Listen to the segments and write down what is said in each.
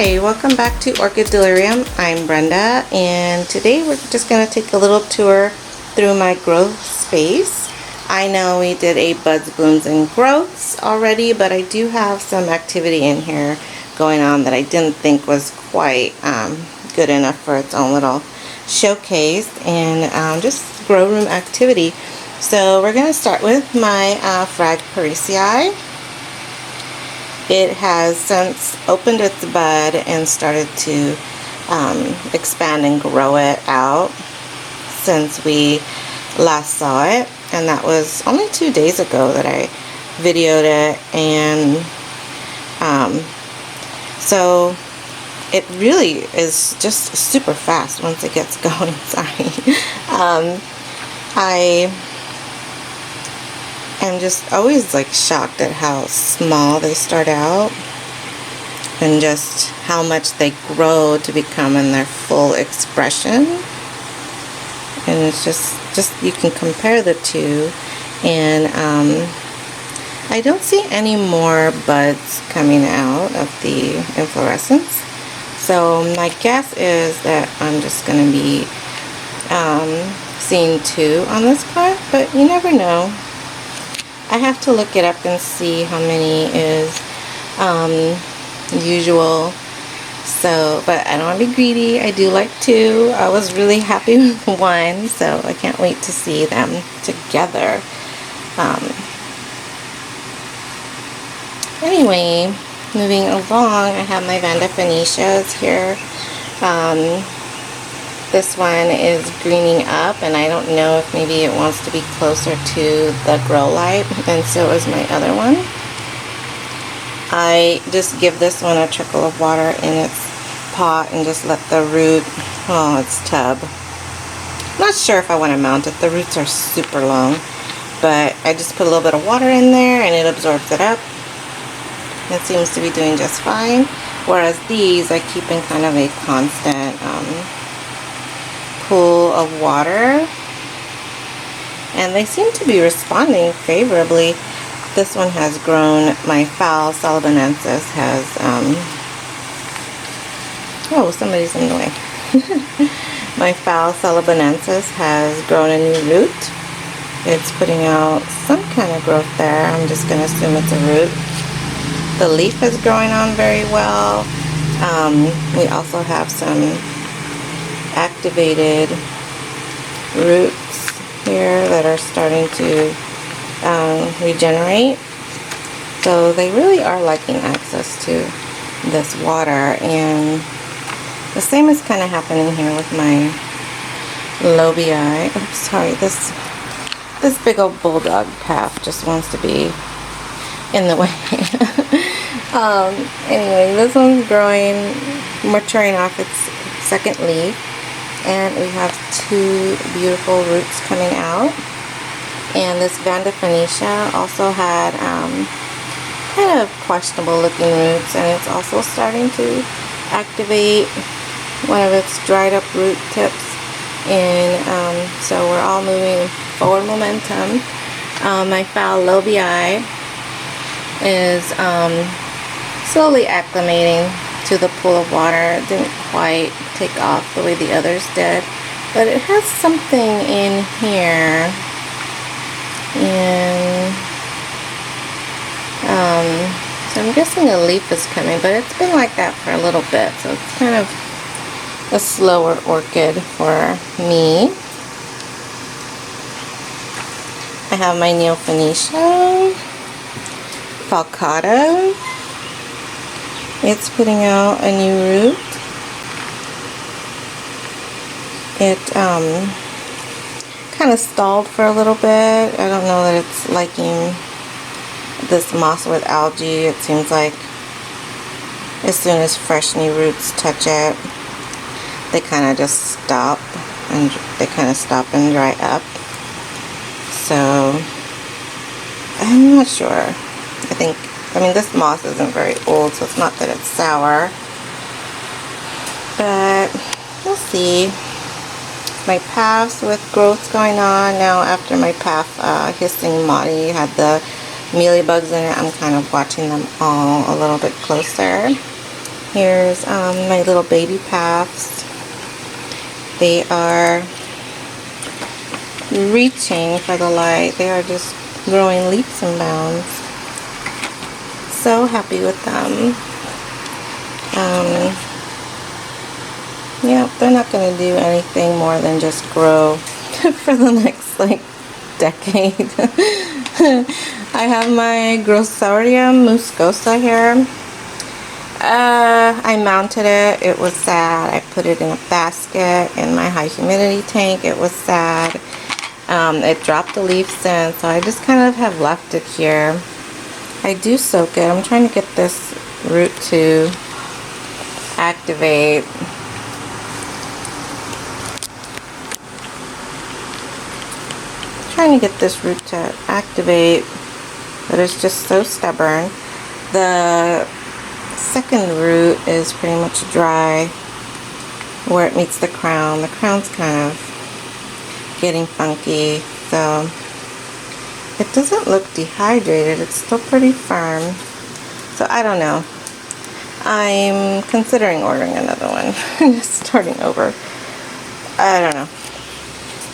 Hi, welcome back to Orchid Delirium. I'm Brenda, and today we're just going to take a little tour through my Growspace. I know we did a buds, blooms, and growths already, but I do have some activity in here going on that I didn't think was quite good enough for its own little showcase and just grow room activity. So we're going to start with my Frag Parisi. It has since opened its bud and started to expand and grow it out since we last saw it, and that was only 2 days ago that I videoed it. And so it really is just super fast once it gets going. Sorry. I'm just always like shocked at how small they start out and just how much they grow to become in their full expression. And it's just you can compare the two, and I don't see any more buds coming out of the inflorescence, so my guess is that I'm just going to be seeing 2 on this plant, but you never know. I have to look it up and see how many is usual. So, but I don't want to be greedy. I do like 2. I was really happy with 1, so I can't wait to see them together. Anyway, moving along, I have my Vanda Phoenicias here. This one is greening up, and I don't know if maybe it wants to be closer to the grow light, and so is my other one. I just give this one a trickle of water in its pot and just let the root, its tub. Not sure if I want to mount it. The roots are super long, but I just put a little bit of water in there and it absorbs it up. It seems to be doing just fine. Whereas these I keep in kind of a constant pool of water, and they seem to be responding favorably. This one has grown. My Phal Salabonensis has somebody's in the way. My Phal Salabonensis has grown a new root. It's putting out some kind of growth there. I'm just going to assume it's a root. The leaf is growing on very well. We also have some activated roots here that are starting to regenerate. So they really are liking access to this water, and the same is kind of happening here with my lobii. Oops, sorry, this big old bulldog calf just wants to be in the way. Anyway, this one's growing, maturing off its second leaf, and we have 2 beautiful roots coming out. And this Vanda Phoenicia also had kind of questionable looking roots, and it's also starting to activate one of its dried up root tips. And so we're all moving forward momentum. My Phal lobii is slowly acclimating to the pool of water. It didn't quite take off the way the others did, but it has something in here. And so I'm guessing a leaf is coming, but it's been like that for a little bit, so it's kind of a slower orchid for me. I have my Neo Phoenicia falcata. It's putting out a new root. It kind of stalled for a little bit. I don't know that it's liking this moss with algae. It seems like as soon as fresh new roots touch it, they kind of just stop, and dry up. So I'm not sure. I mean, this moss isn't very old, so it's not that it's sour, but we'll see. My paths with growth going on now. After my path hissing Maudie had the mealybugs in it, I'm kind of watching them all a little bit closer. Here's my little baby paths. They are reaching for the light. They are just growing leaps and bounds. So happy with them. Yeah, they're not going to do anything more than just grow for the next like decade. I have my Growspace muscosa here. I mounted it. It was sad. I put it in a basket in my high humidity tank. It was sad. It dropped the leaves in, so I just kind of have left it here. I do soak it. I'm trying to get this root to activate. Trying to get this root to activate, but it's just so stubborn. The second root is pretty much dry where it meets the crown. The crown's kind of getting funky, so it doesn't look dehydrated. It's still pretty firm, so I don't know. I'm considering ordering another one. Just starting over. I don't know.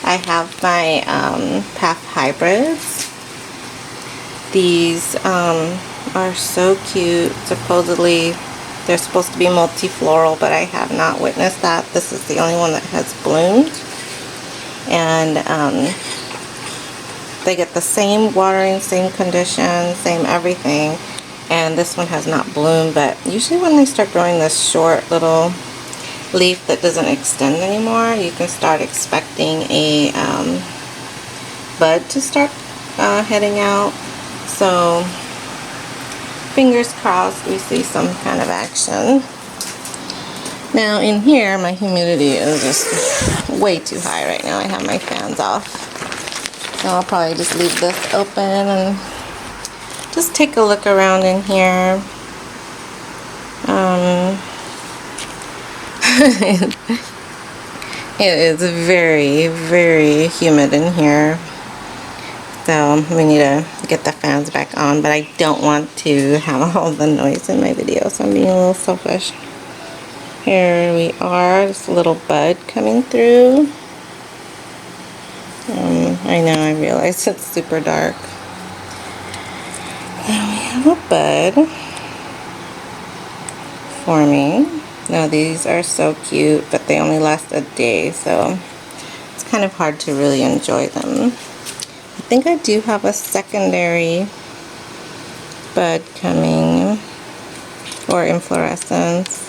I have my Path hybrids. These are so cute. Supposedly they're supposed to be multifloral, but I have not witnessed that. This is the only one that has bloomed. And they get the same watering, same conditions, same everything. And this one has not bloomed, but usually when they start growing this short little leaf that doesn't extend anymore, you can start expecting a bud to start heading out. So fingers crossed we see some kind of action. Now in here my humidity is just way too high right now. I have my fans off, so I'll probably just leave this open and just take a look around in here. It is very, very humid in here, so we need to get the fans back on, but I don't want to have all the noise in my video, so I'm being a little selfish. Here we are, just a little bud coming through. I know, I realize it's super dark. Now we have a bud forming. Now these are so cute, but they only last a day, so it's kind of hard to really enjoy them. I think I do have a secondary bud coming, or inflorescence.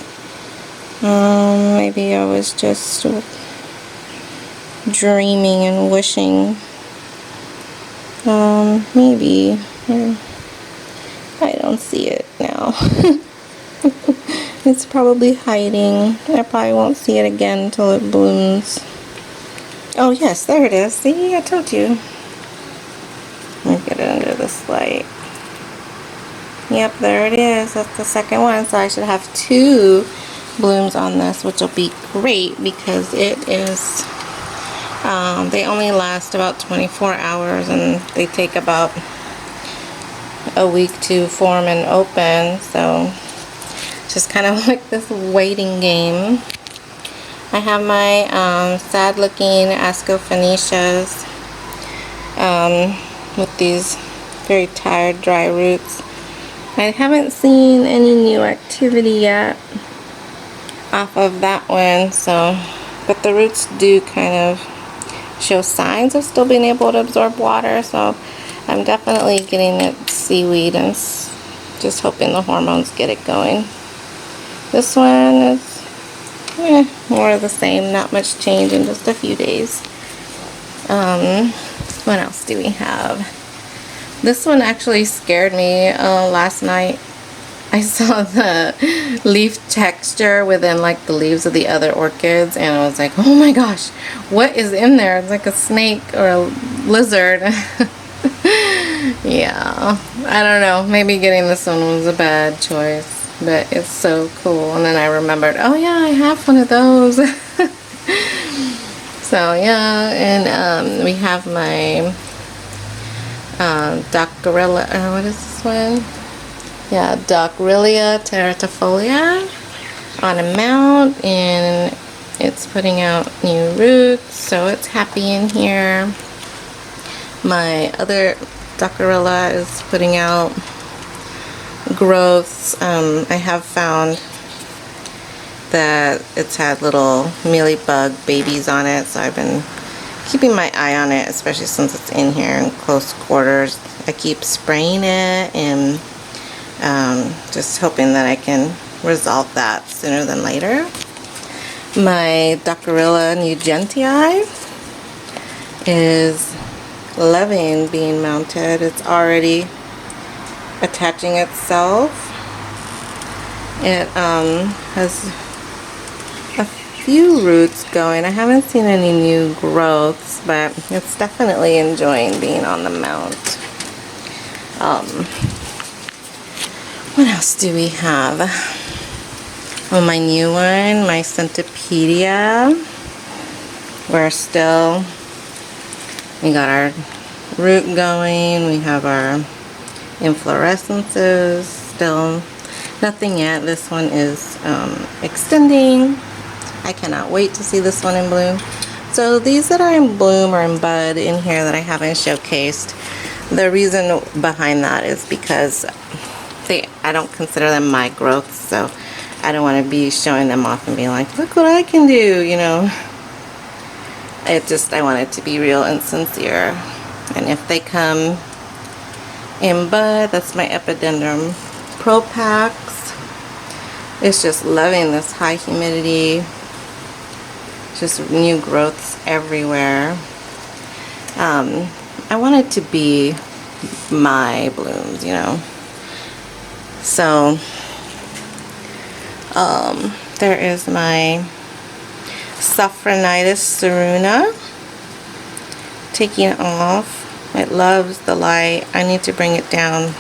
Maybe I was just dreaming and wishing. Maybe. I don't see it now. It's probably hiding. I probably won't see it again until it blooms. Oh yes, there it is. See, I told you. Let me get it under this light. Yep, there it is. That's the second one. So I should have 2 blooms on this, which will be great because it is, they only last about 24 hours and they take about a week to form and open, so just kind of like this waiting game. I have my sad looking Ascophoenicias with these very tired dry roots. I haven't seen any new activity yet off of that one, so, but the roots do kind of show signs of still being able to absorb water, so I'm definitely getting it seaweed and just hoping the hormones get it going. This one is more of the same, not much change in just a few days. What else do we have? This one actually scared me last night. I saw the leaf texture within like the leaves of the other orchids and I was like, oh my gosh, what is in there? It's like a snake or a lizard. Yeah, I don't know, maybe getting this one was a bad choice, but it's so cool. And then I remembered, oh yeah, I have one of those. So yeah, and we have my Doctorilla, or what is this one? Yeah, Doctorilla teratifolia. on a mount, and it's putting out new roots, so it's happy in here. My other Dockerilla is putting out growths. I have found that it's had little mealybug babies on it, so I've been keeping my eye on it, especially since it's in here in close quarters. I keep spraying it and just hoping that I can resolve that sooner than later. My Dockerilla Nugentii is loving being mounted. It's already attaching itself. It has a few roots going. I haven't seen any new growths, but it's definitely enjoying being on the mount. What else do we have? Oh, my new one, my Centipedia. We got our root going, we have our inflorescences, still nothing yet. This one is extending. I cannot wait to see this one in bloom. So these that are in bloom or in bud in here that I haven't showcased, the reason behind that is because I don't consider them my growths, so I don't want to be showing them off and being like, look what I can do, you know. I want it to be real and sincere. And if they come in bud, that's my Epidendrum Propax. It's just loving this high humidity. Just new growths everywhere. I want it to be my blooms, you know. So there is my Sophronitis Ceruna taking off. It loves the light. I need to bring it down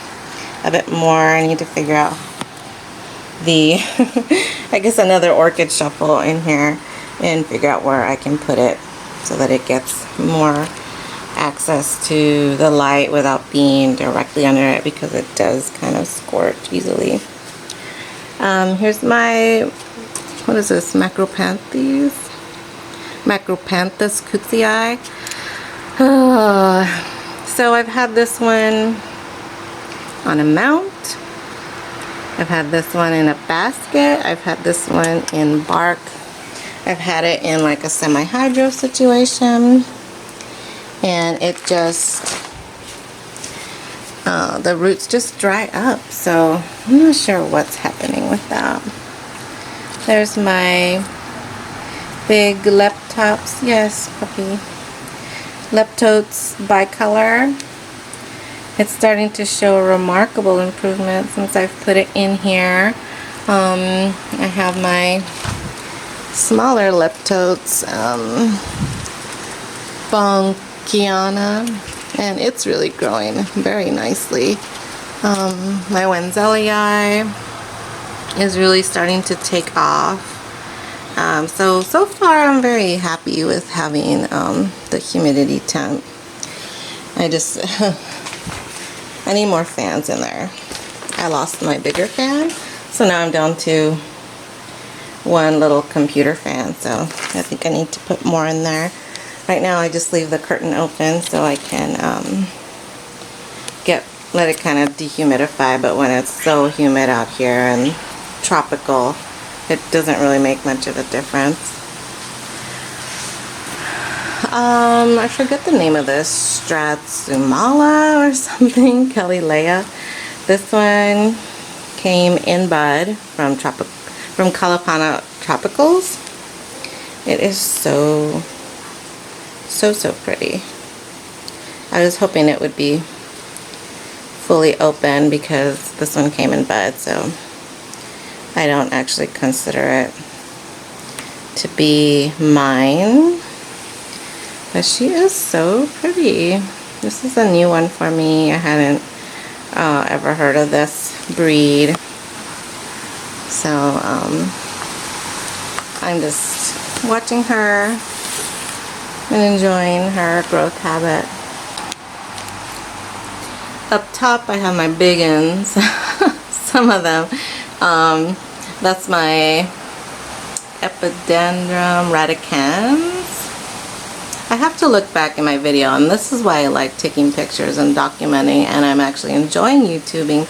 a bit more. I need to figure out the I guess another orchid shuffle in here and figure out where I can put it so that it gets more access to the light without being directly under it, because it does kind of scorch easily. Here's my, what is this, Macropanthes Cootsii. So I've had this one on a mount, I've had this one in a basket, I've had this one in bark, I've had it in like a semi-hydro situation, and it just the roots just dry up, so I'm not sure what's happening with that. There's my big Leptops, yes puppy, Leptotes bicolor. It's starting to show a remarkable improvement since I've put it in here. I have my smaller Leptotes, Bonkiana, and it's really growing very nicely. My Wenzelii is really starting to take off. So far I'm very happy with having the humidity temp. I need more fans in there. I lost my bigger fan, so now I'm down to one little computer fan, so I think I need to put more in there. Right now I just leave the curtain open so I can let it kind of dehumidify, but when it's so humid out here and tropical, it doesn't really make much of a difference. I forget the name of this, Stratsumala or something, Kelly Leia. This one came in bud from Kalapana Tropicals. It is so pretty. I was hoping it would be fully open because this one came in bud, so I don't actually consider it to be mine. But she is so pretty. This is a new one for me. I hadn't ever heard of this breed. So I'm just watching her and enjoying her growth habit. Up top I have my big uns, some of them. That's my Epidendrum radicans. I have to look back in my video, and this is why I like taking pictures and documenting, and I'm actually enjoying YouTubing,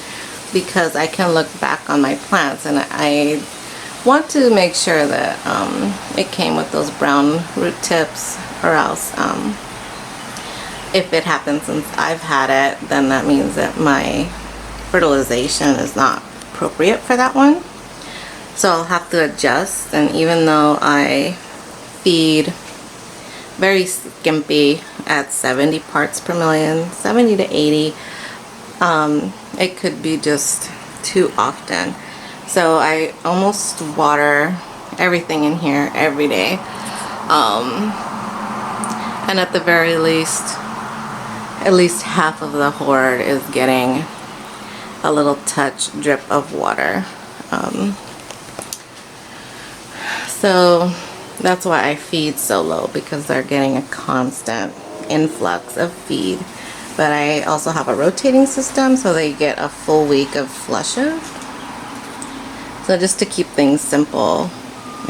because I can look back on my plants, and I want to make sure that it came with those brown root tips, or else if it happens since I've had it, then that means that my fertilization is not appropriate for that one. So I'll have to adjust, and even though I feed very skimpy at 70 parts per million, 70 to 80, it could be just too often. So I almost water everything in here every day, and at the very least, at least half of the hoard is getting a little touch drip of water. So that's why I feed so low, because they're getting a constant influx of feed. But I also have a rotating system, so they get a full week of flushes. So just to keep things simple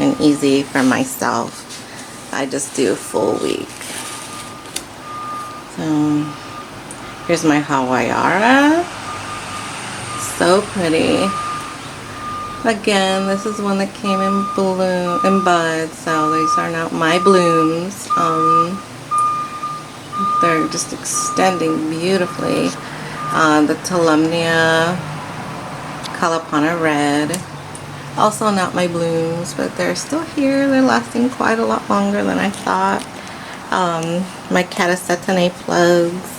and easy for myself, I just do a full week. So here's my Hawaiiara. So pretty. Again, this is one that came in bloom, in bud, so these are not my blooms. They're just extending beautifully. The Tolumnia Kalapana Red, also not my blooms, but they're still here. They're lasting quite a lot longer than I thought. My Catasetinae plugs.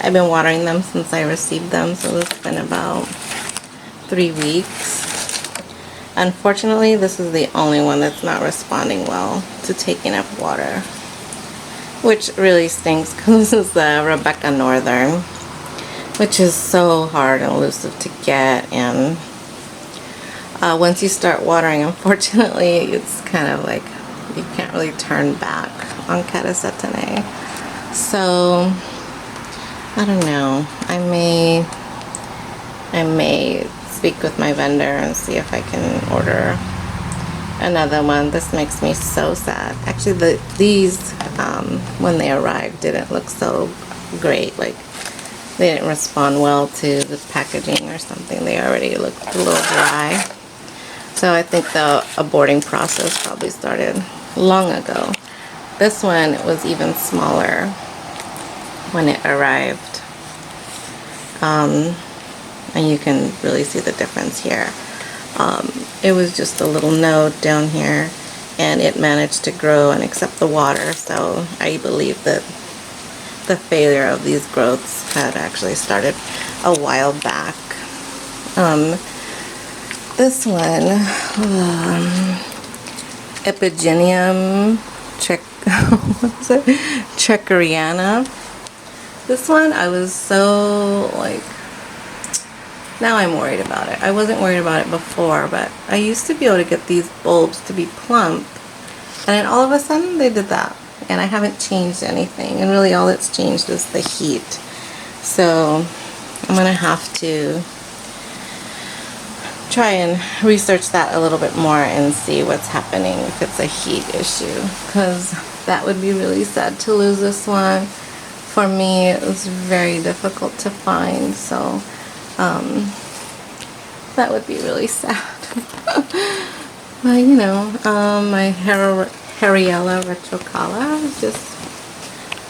I've been watering them since I received them, so it's been about 3 weeks. Unfortunately, this is the only one that's not responding well to taking up water, which really stinks, because this is the Rebecca Northern, which is so hard and elusive to get, and once you start watering, unfortunately, it's kind of like you can't really turn back on Catasetinae. So I don't know, I may speak with my vendor and see if I can order another one. This makes me so sad. Actually, these when they arrived didn't look so great. Like, they didn't respond well to the packaging or something. They already looked a little dry. So I think the aborting process probably started long ago. This one was even smaller when it arrived. And you can really see the difference here. It was just a little node down here, and it managed to grow and accept the water, so I believe that the failure of these growths had actually started a while back. This one, Epigenium Treccariana. This one, I was so, like, now I'm worried about it. I wasn't worried about it before, but I used to be able to get these bulbs to be plump, and then all of a sudden they did that, and I haven't changed anything, and really all that's changed is the heat. So I'm gonna have to try and research that a little bit more and see what's happening, if it's a heat issue, because that would be really sad to lose this one. For me, it was very difficult to find, so that would be really sad. But you know, my Harriella retrocala is just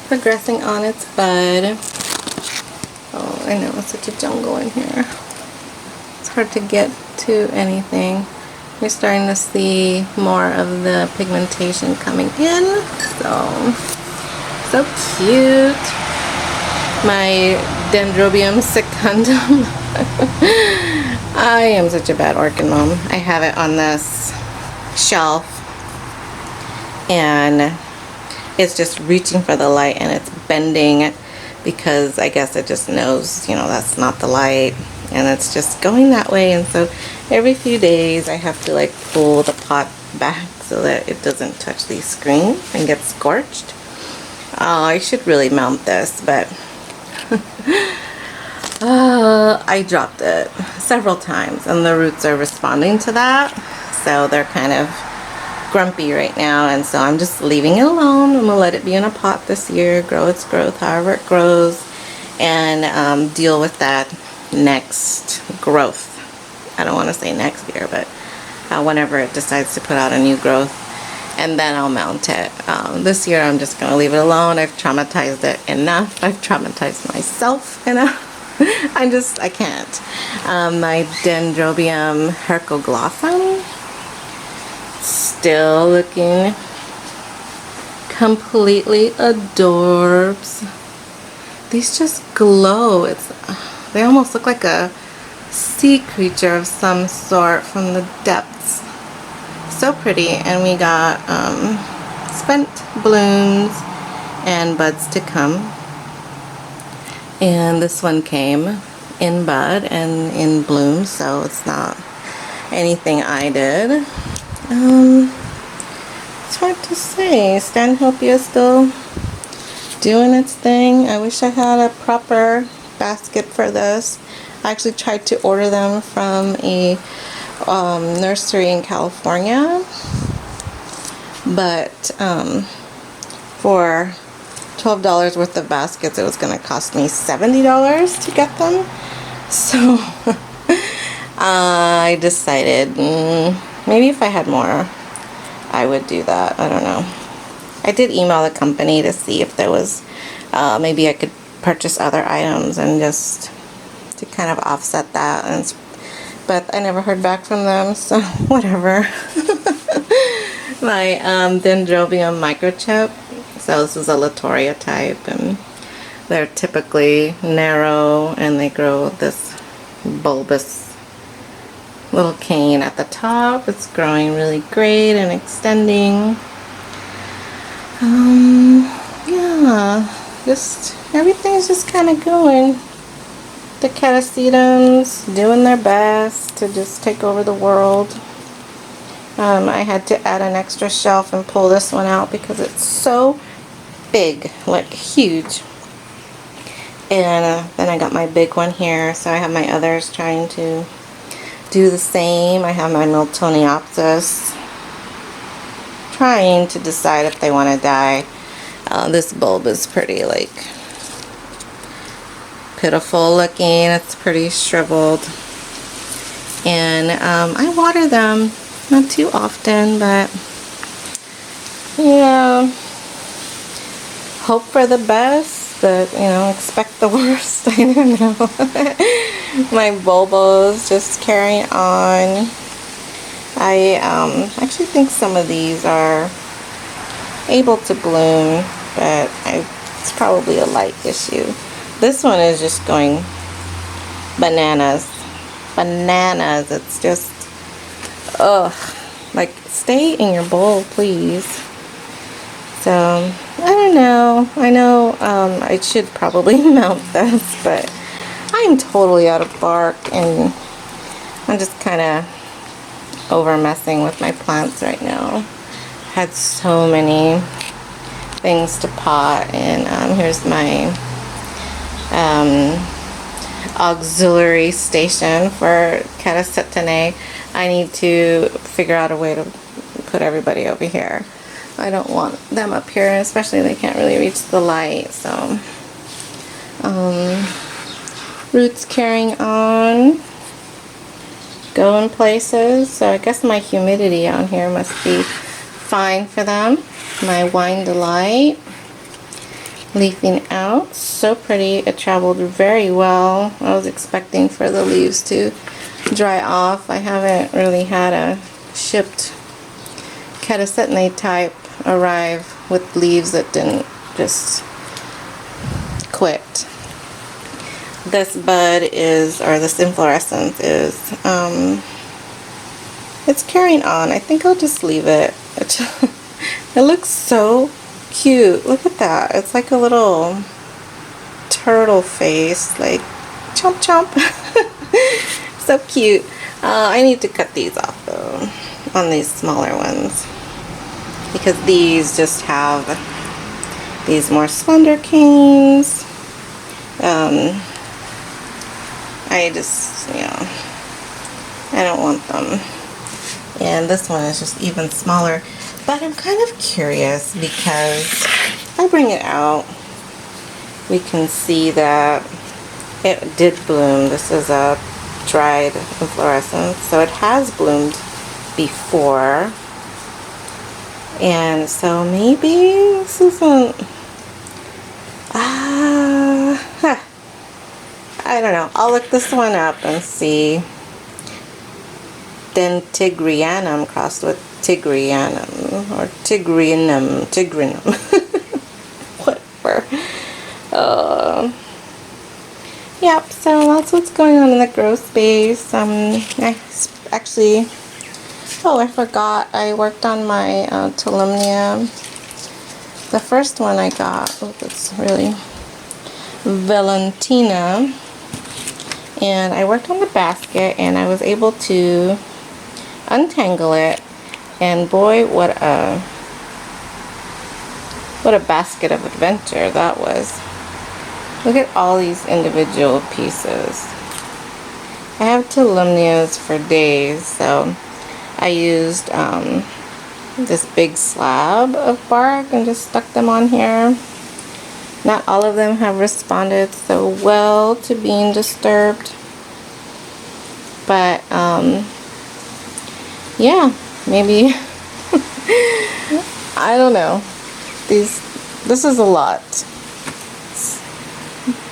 progressing on its bud. Oh, I know, it's such a jungle in here. It's hard to get to anything. We're starting to see more of the pigmentation coming in, so cute. My Dendrobium secundum. I am such a bad orchid mom. I have it on this shelf, and it's just reaching for the light, and it's bending because I guess it just knows, you know, that's not the light, and it's just going that way. And so every few days I have to like pull the pot back so that it doesn't touch the screen and get scorched. I should really mount this, but I dropped it several times and the roots are responding to that. So they're kind of grumpy right now, and so I'm just leaving it alone. I'm gonna let it be in a pot this year, grow its growth however it grows, and deal with that next growth. I don't want to say next year, but whenever it decides to put out a new growth, and then I'll mount it. This year I'm just gonna leave it alone. I've traumatized it enough. I've traumatized myself enough. I can't. My Dendrobium hercoglossum, still looking completely adorbs. These just glow. They almost look like a sea creature of some sort from the depths. So pretty. And we got spent blooms and buds to come. And this one came in bud and in bloom, so it's not anything I did. It's hard to say. Stanhopea is still doing its thing. I wish I had a proper basket for this. I actually tried to order them from a nursery in California, but for $12 worth of baskets, it was going to cost me $70 to get them. So I decided maybe if I had more, I would do that. I don't know. I did email the company to see if there was, maybe I could purchase other items and just to kind of offset that. But I never heard back from them, so whatever. My Dendrobium microchip. So this is a Latoria type, and they're typically narrow, and they grow this bulbous little cane at the top. It's growing really great and extending. Yeah, just everything's just kind of going. The catasetums doing their best to just take over the world. I had to add an extra shelf and pull this one out because it's so big, like huge. And then I got my big one here, so I have my others trying to do the same. I have my Miltoniopsis trying to decide if they want to die. This bulb is pretty like pitiful looking. It's pretty shriveled, and I water them not too often, but yeah, hope for the best, but you know, expect the worst. I don't know. My bulbos just carrying on. I actually think some of these are able to bloom, but it's probably a light issue. This one is just going bananas. Bananas. It's just, ugh. Like, stay in your bowl, please. So, I don't know. I know I should probably mount this, but I'm totally out of bark, and I'm just kind of over messing with my plants right now. Had so many things to pot, and here's my auxiliary station for Catasetinae. I need to figure out a way to put everybody over here. I don't want them up here, especially they can't really reach the light. So roots carrying on, going places. So I guess my humidity on here must be fine for them. My Wine Delight leafing out, so pretty. It traveled very well. I was expecting for the leaves to dry off. I haven't really had a shipped Catasetinae type arrive with leaves that didn't just quit. This bud is, or this inflorescence is, it's carrying on. I think I'll just leave it. It looks so cute. Look at that. It's like a little turtle face, like chomp chomp. So cute. I need to cut these off though, on these smaller ones, because these just have these more slender canes. I just, you know, I don't want them. And this one is just even smaller. But I'm kind of curious because if I bring it out, we can see that it did bloom. This is a dried inflorescence, so it has bloomed before. And so maybe this isn't, I don't know. I'll look this one up and see. Dentigrianum crossed with tigrianum, or tigrinum, whatever. Yep, so that's what's going on in the Growspace. I forgot, I worked on my Tolumnia. The first one I got, it's really Valentina, and I worked on the basket, and I was able to untangle it, and boy, what a basket of adventure that was. Look at all these individual pieces. I have Tolumnias for days, so I used this big slab of bark and just stuck them on here. Not all of them have responded so well to being disturbed, but yeah, maybe I don't know. This is a lot.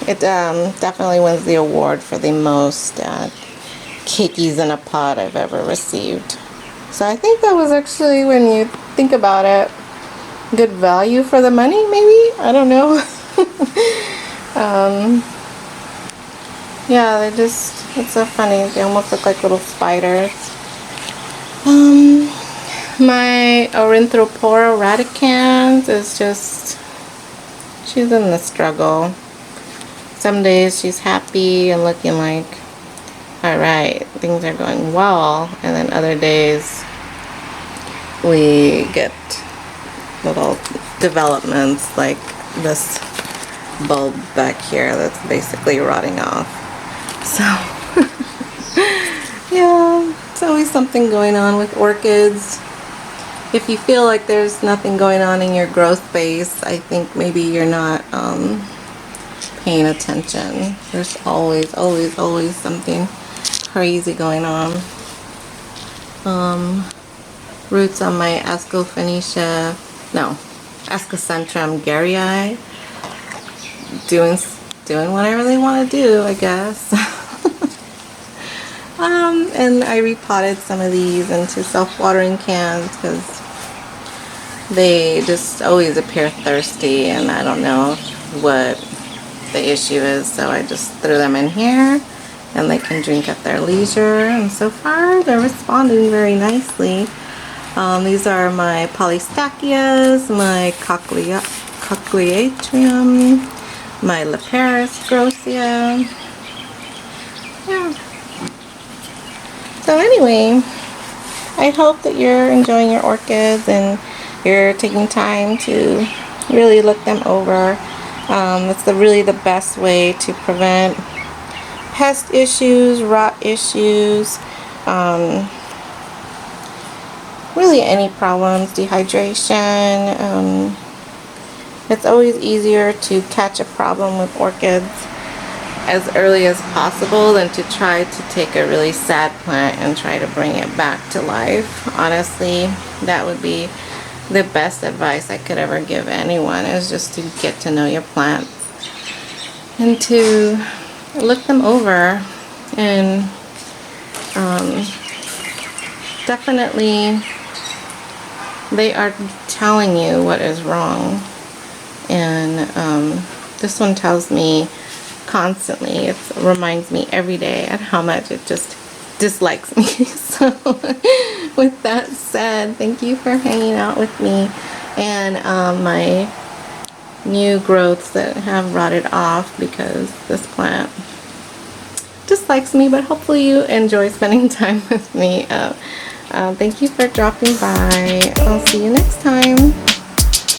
It definitely wins the award for the most cakeys in a pot I've ever received. So I think that was actually, when you think about it, good value for the money, maybe? I don't know. Yeah, it's so funny. They almost look like little spiders. My Ornithopora radicans is just, she's in the struggle. Some days she's happy and looking like, alright, things are going well, and then other days we get little developments like this bulb back here that's basically rotting off. So yeah, it's always something going on with orchids. If you feel like there's nothing going on in your Growspace, I think maybe you're not paying attention. There's always something crazy going on. Roots on my Ascocentrum garryi, doing what I really want to do, I guess. And I repotted some of these into self-watering cans because they just always appear thirsty, and I don't know what the issue is, so I just threw them in here and they can drink at their leisure, and so far they're responding very nicely. These are my Polystachyas, my Cochleatrium, my Leparis grossia. Yeah. So anyway, I hope that you're enjoying your orchids and you're taking time to really look them over. That's really the best way to prevent pest issues, rot issues, really any problems, dehydration. It's always easier to catch a problem with orchids as early as possible than to try to take a really sad plant and try to bring it back to life. Honestly, that would be the best advice I could ever give anyone, is just to get to know your plants and to look them over, and definitely they are telling you what is wrong. And this one tells me constantly, it reminds me every day at how much it just dislikes me. So with that said, thank you for hanging out with me, and my new growths that have rotted off because this plant dislikes me, but hopefully you enjoy spending time with me. Thank you for dropping by. I'll see you next time.